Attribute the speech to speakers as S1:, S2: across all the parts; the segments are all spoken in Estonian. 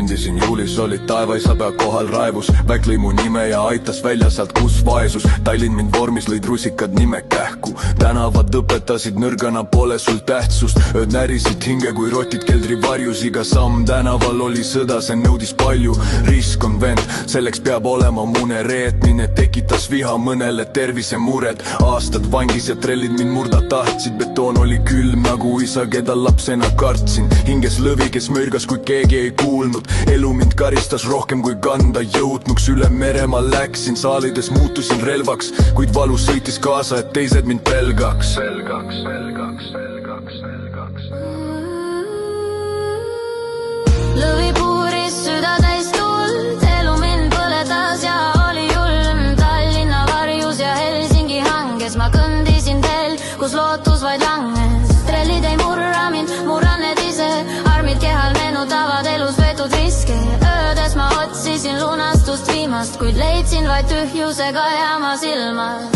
S1: kõndisin juulis, olid taevaisa pea kohal raevus. Väik lõi mu nime ja aitas välja sealt, kus vaesus. Tallinn mind vormis, lõid rusikad nime kähku. Tänavad õpetasid nõrgana, pole sul tähtsust. Ööd närisid hinge kui rotid keldri varjus. Iga samm tänaval oli sõda, see nõudis palju. Risk on vend, selleks peab olema mune reetmine. Tekitas viha mõnele tervisemured. Aastad vangis ja trellid mind murda tahtsid. Betoon oli külm nagu isa, keda lapsena kartsin. Hinges lõvi, kes mürgas, kui keegi ei kuulnud. Elu mind karistas rohkem kui kanda jõudnuks. Üle mere ma läksin, saalides muutusin relvaks. Kuid valu sõitis kaasa, et teised mind pelgaks.
S2: Lõvi puuris süda täis tuld, elu mind põletas ja oli julm. Tallinna varjus ja Helsingi hanges ma kõndisin teel, kus lootus vaid langes. Trellid ei murra mind, murran need ise. Armid kehal meenutavad elus võetud riske. Öödes ma otsisin lunastust viimast, kuid leidsin vaid tühjusega jääma silmas.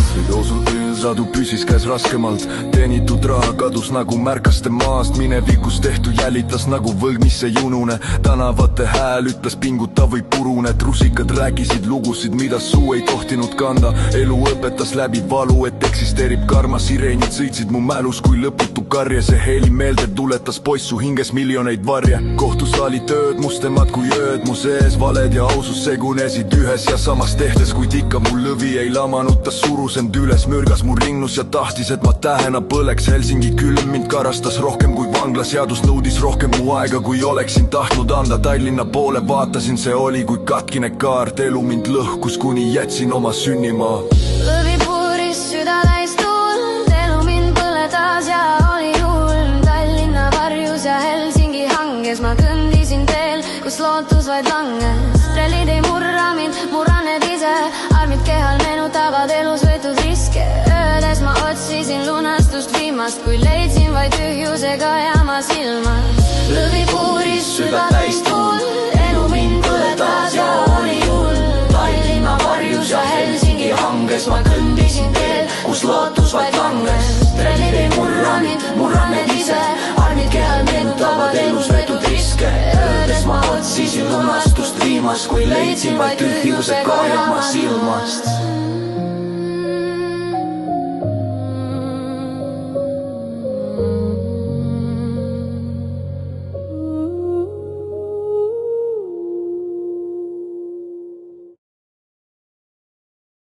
S2: Sadu püsis käes raskemalt, teenitud raha kadus nagu märkaste maast. Minevikus tehtu jälitas nagu võlg, mis ei unune. Tänavate hääl ütles pinguta või purune. Rusikad rääkisid lugusid, mida suu ei tohtinud kanda. Elu õpetas läbi valu, et eksisteerib karma. Sireenid sõitsid mu mälus kui lõputu karje. See heli meelde tuletas poissu hinges miljoneid varje. Kohtusaali tööd mustemad kui ööd mu sees. Valed ja ausus segunesid ühes ja samas tehtes, kuid ikka mu lõvi ei lamanud. Ta surus end üles, mürgas mu rinnus ja tahtis, et ma tähena põleks. Helsingi külm mind karastas rohkem kui vanglaseadus. Nõudis rohkem mu aega, kui oleksin tahtnud anda. Tallinna poole vaatasin, see oli kui katkine kaart. Elu mind lõhkus, kuni jätsin oma sünnimaa. Lõvi puuris süda täis tuld, elu mind põletas ja oli julm. Tallinna varjus ja Helsingi hanges ma kõndisin teel, kus lootus vaid langes. Trellid ei murra mind, murran need ise. Armid kehal meenutavad elus võetud riske. Öödes ma otsisin lunastust viimast, kui leidsin vaid tühjusega jääma silmas. Lõvi puuris süda täis tuld, elu mind põletas ja oli julm. Tallinna varjus ja Helsingi hanges ma kõndisin teel, kus lootus vaid langes. Trellid ei murra mind, murran need ise. Armid kehal meenutavad elus võetud riske. Öödes ma otsisin lunastust viimast, kui leidsin vaid tühjusega jääma silmast.